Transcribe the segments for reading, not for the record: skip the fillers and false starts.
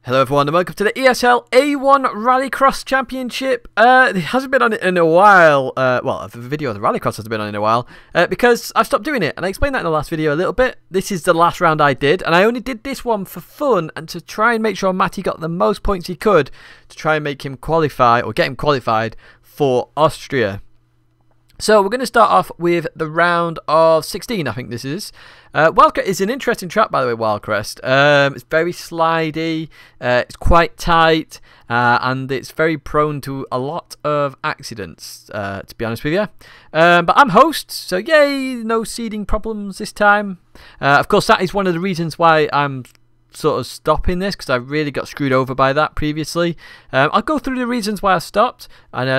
Hello everyone and welcome to the ESL A1 Rallycross Championship. It hasn't been on it in a while, well the video of the Rallycross hasn't been on in a while, because I've stopped doing it, and I explained that in the last video a little bit. This is the last round I did, and I only did this one for fun and to try and make sure Matty got the most points he could to try and make him qualify, or get him qualified for Austria. So we're going to start off with the round of 16, I think this is. Wildcrest is an interesting track, by the way, Wildcrest. It's very slidey, it's quite tight, and it's very prone to a lot of accidents, to be honest with you. But I'm host, so yay, no seeding problems this time. Of course, that is one of the reasons why I'm sort of stopping this, because I really got screwed over by that previously. I'll go through the reasons why I stopped, and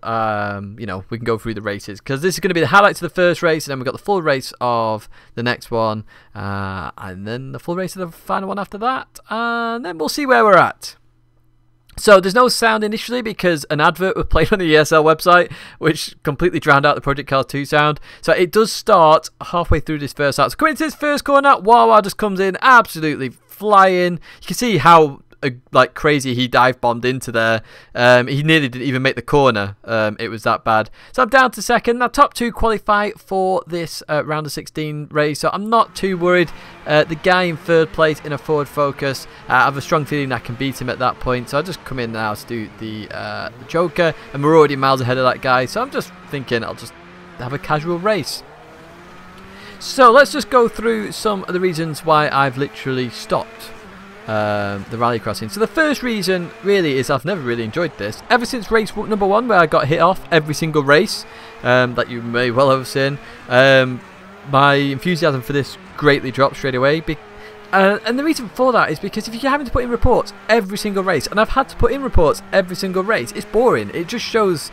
then you know, we can go through the races, because this is going to be the highlights of the first race, and then we've got the full race of the next one, and then the full race of the final one after that, and then we'll see where we're at. So there's no sound initially because an advert was played on the ESL website, which completely drowned out the Project Cars 2 sound. So it does start halfway through this first out. So coming into this first corner, Wawa just comes in absolutely flying. You can see how like crazy he dive bombed into there. He nearly didn't even make the corner. It was that bad. So I'm down to second. Now top two qualify for this round of 16 race, so I'm not too worried. The guy in third place in a forward focus, I have a strong feeling I can beat him at that point, so I'll just come in now to do the Joker, and we're already miles ahead of that guy, so I'm just thinking I'll just have a casual race. So let's just go through some of the reasons why I've literally stopped the rallycrossing. So the first reason really is I've never really enjoyed this. Ever since race number 1, where I got hit off every single race, that you may well have seen, my enthusiasm for this greatly dropped straight away. And the reason for that is because if you're having to put in reports every single race, and I've had to put in reports every single race, it's boring. It just shows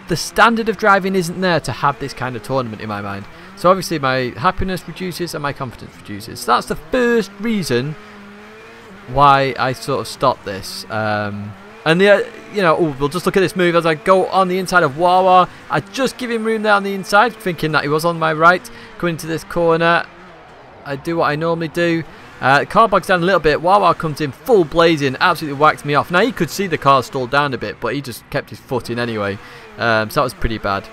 the standard of driving isn't there to have this kind of tournament in my mind. So obviously my happiness reduces and my confidence reduces. So that's the first reason why I sort of stopped this. And the you know, we'll just look at this move as I go on the inside of Wawa. I just give him room there on the inside, thinking that he was on my right. Coming into this corner, I do what I normally do. The car bogs down a little bit. Wawa comes in full blazing, absolutely whacked me off. Now he could see the car stalled down a bit, but he just kept his foot in anyway. So that was pretty bad.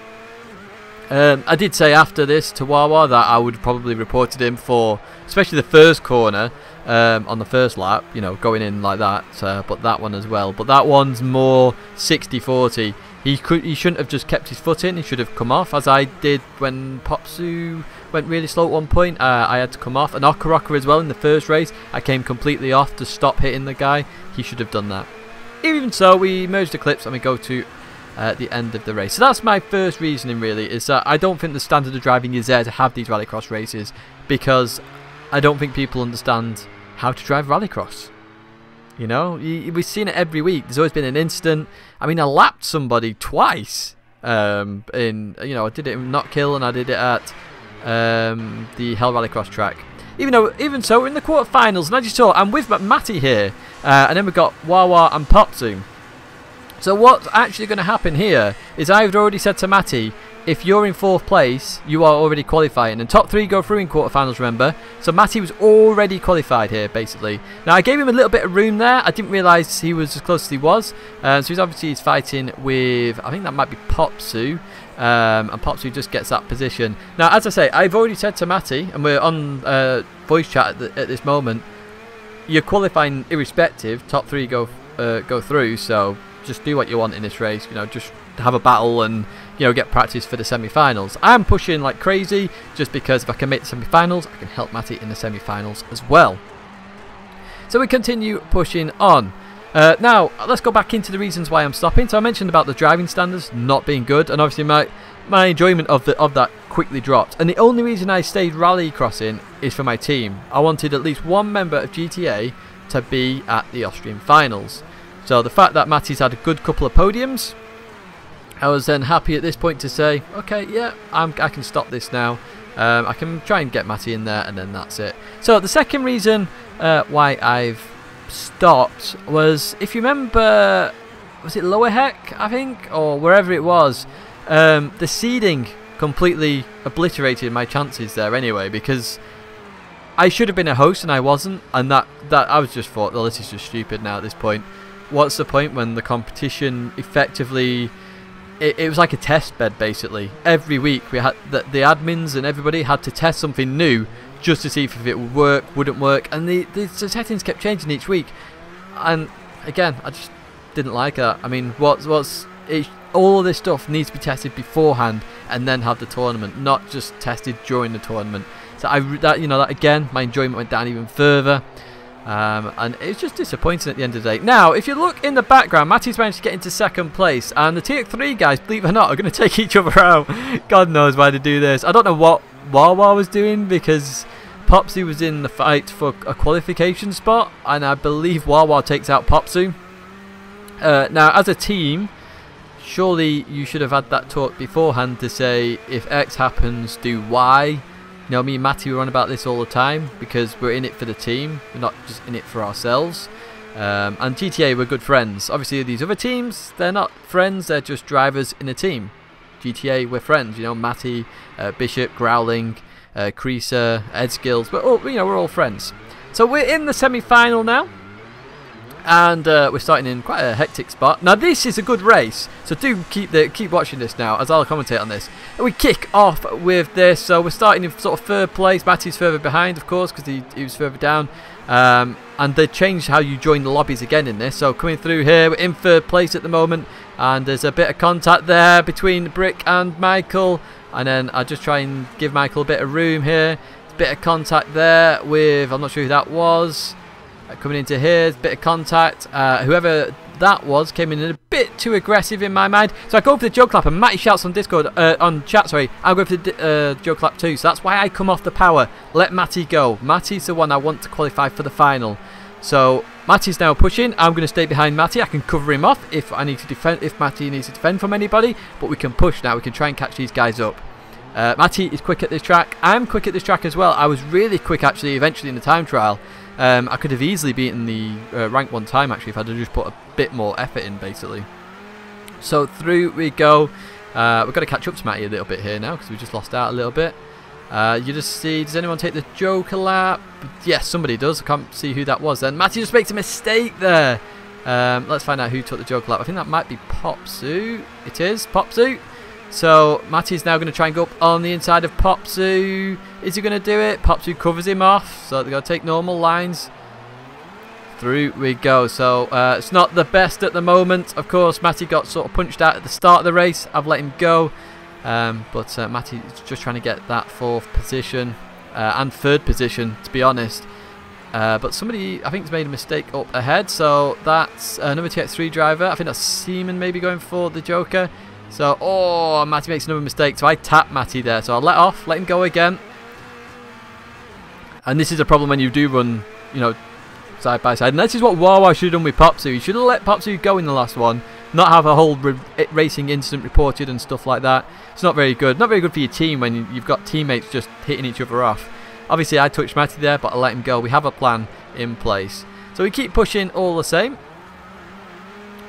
I did say after this to Wawa that I would probably reported him for, especially the first corner, on the first lap, you know, going in like that, but that one as well. But that one's more 60-40. He shouldn't have just kept his foot in. He should have come off, as I did when Popsu went really slow at one point. I had to come off, and Okaraka as well in the first race. I came completely off to stop hitting the guy. He should have done that. Even so, we merge the clips and we go to the end of the race. So that's my first reasoning really, is that I don't think the standard of driving is there to have these rallycross races, because I don't think people understand how to drive rallycross. You know, we've seen it every week. There's always been an incident. I mean, I lapped somebody twice. You know, I did it in Not Kill and I did it at the Hell Rallycross track. Even so, we're in the quarterfinals, and as you saw, I'm with Matty here, and then we've got Wawa and Popsu. So what's actually going to happen here is I've already said to Matty, if you're in 4th place, you are already qualifying. And top 3 go through in quarterfinals, remember? So Matty was already qualified here, basically. Now, I gave him a little bit of room there. I didn't realise he was as close as he was. So he's fighting with, I think that might be Popsu. And Popsu just gets that position. Now, as I say, I've already said to Matty, and we're on voice chat at this moment, you're qualifying irrespective. Top 3 go through, so just do what you want in this race, you know, just have a battle and, you know, get practice for the semi-finals. I'm pushing like crazy just because if I can make the semi-finals, I can help Matty in the semi-finals as well. So we continue pushing on. Now let's go back into the reasons why I'm stopping. So I mentioned about the driving standards not being good, and obviously my enjoyment of that quickly dropped. And the only reason I stayed rallycrossing is for my team. I wanted at least one member of GTA to be at the Austrian finals. So the fact that Matty's had a good couple of podiums, I was then happy at this point to say, okay, yeah, I can stop this now. I can try and get Matty in there, and then that's it. So the second reason why I've stopped was, if you remember, was it Lower Heck, I think, or wherever it was, the seeding completely obliterated my chances there anyway, because I should have been a host and I wasn't, and that I was just thought, well, this is just stupid now at this point. What's the point when the competition effectively, it was like a test bed basically. Every week we had the admins and everybody had to test something new just to see if it would work, wouldn't work, and the settings kept changing each week. And again, I just didn't like that. I mean, all of this stuff needs to be tested beforehand and then have the tournament, not just tested during the tournament. So that again, my enjoyment went down even further, and it was just disappointing at the end of the day. Now, if you look in the background, Matty's managed to get into second place, and the TX3 guys, believe it or not, are going to take each other out. God knows why they do this. I don't know what Wawa was doing, because Popsy was in the fight for a qualification spot, and I believe Wawa takes out Popsy. Now, as a team, surely you should have had that talk beforehand to say, if X happens, do Y. You know, me and Matty were on about this all the time, because we're in it for the team, we're not just in it for ourselves. And GTA, we're good friends. Obviously, these other teams, they're not friends, they're just drivers in a team. GTA, we're friends. You know, Matty, Bishop, Growling, Creaser, Ed Skills, we're all friends. So we're in the semi-final now, and we're starting in quite a hectic spot. Now this is a good race, so do keep watching this now as I'll commentate on this. We kick off with this, so we're starting in sort of third place. Matty's further behind, of course, because he was further down, and they changed how you join the lobbies again in this. So coming through here, we're in third place at the moment, and there's a bit of contact there between Brick and Michael, and then I just try and give Michael a bit of room here. There's a bit of contact there with, I'm not sure who that was. Coming into here, a bit of contact. Whoever that was came in a bit too aggressive in my mind. So I go for the Joe Clap, and Matty shouts on Discord, on chat, sorry, I'll go for the Joe Clap too. So that's why I come off the power. Let Matty go. Matty's the one I want to qualify for the final. So Matty's now pushing. I'm going to stay behind Matty. I can cover him off if I need to defend, if Matty needs to defend from anybody. But we can push now. We can try and catch these guys up. Matty is quick at this track. I'm quick at this track as well. I was really quick actually eventually in the time trial. I could have easily beaten the rank 1 time actually if I'd have just put a bit more effort in basically. So through we go. We've got to catch up to Matty a little bit here now because we just lost out a little bit. You just see, does anyone take the Joker lap? Yes, somebody does. I can't see who that was then. Matty just makes a mistake there. Let's find out who took the Joker lap. I think that might be Popsu. It is Popsu. So Matty's now going to try and go up on the inside of Popsu. Is he going to do it? Popsu covers him off, so they're going to take normal lines. Through we go. So it's not the best at the moment. Of course, Matty got sort of punched out at the start of the race. I've let him go. But Matty is just trying to get that 4th position and 3rd position, to be honest. But somebody, I think, has made a mistake up ahead. So that's another TX3 driver. I think that's Seaman maybe going for the Joker. So, oh, Matty makes another mistake. So I tap Matty there. So I'll let him go again. And this is a problem when you do run, you know, side by side. And this is what Wawa should have done with Popsu. He should have let Popsu go in the last one. Not have a whole racing incident reported and stuff like that. It's not very good. Not very good for your team when you've got teammates just hitting each other off. Obviously, I touched Matty there, but I let him go. We have a plan in place. So we keep pushing all the same.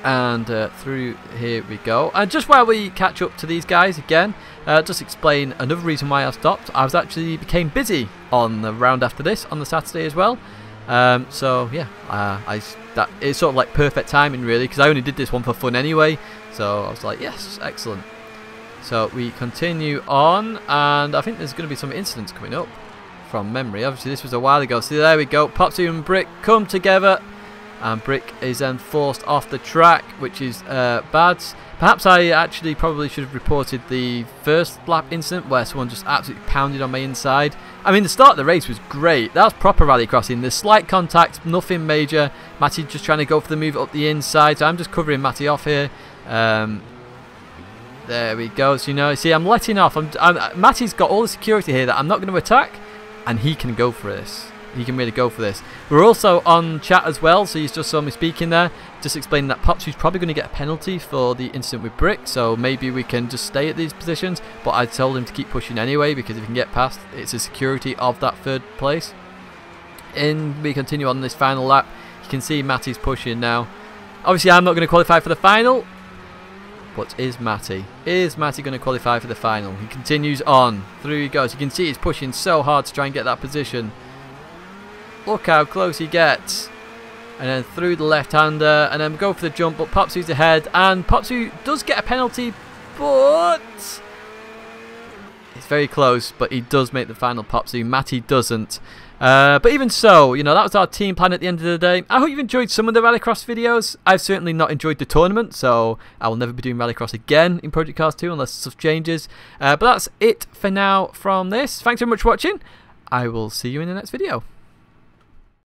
And through here we go. And just while we catch up to these guys again, just explain another reason why I stopped. I was actually became busy on the round after this on the Saturday as well. So yeah, that is sort of like perfect timing really, because I only did this one for fun anyway. So I was like, yes, excellent. So we continue on, and I think there's going to be some incidents coming up from memory. Obviously this was a while ago. So there we go. Popsy and Brick come together. And Brick is then forced off the track, which is bad. Perhaps I actually probably should have reported the first lap incident where someone just absolutely pounded on my inside. I mean, the start of the race was great. That was proper rallycrossing. There's slight contact, nothing major. Matty just trying to go for the move up the inside. So I'm just covering Matty off here. There we go. So, you know, see, I'm letting off. Matty's got all the security here that I'm not going to attack, and he can go for this. He can really go for this. We're also on chat as well, so you just saw me speaking there, just explaining that Popsy's probably going to get a penalty for the incident with Brick, so maybe we can just stay at these positions, but I told him to keep pushing anyway, because if he can get past, it's a security of that 3rd place. We continue on this final lap. You can see Matty's pushing now. Obviously I'm not going to qualify for the final, but is Matty? Is Matty going to qualify for the final? He continues on. Through he goes. You can see he's pushing so hard to try and get that position. Look how close he gets. And then through the left-hander, and then go for the jump, but Popsu's ahead, and Popsu does get a penalty, but it's very close, but he does make the final Popsu. Matty doesn't. But even so, you know, that was our team plan at the end of the day. I hope you've enjoyed some of the Rallycross videos. I've certainly not enjoyed the tournament, so I will never be doing Rallycross again in Project Cars 2 unless stuff changes. But that's it for now from this. Thanks very much for watching. I will see you in the next video.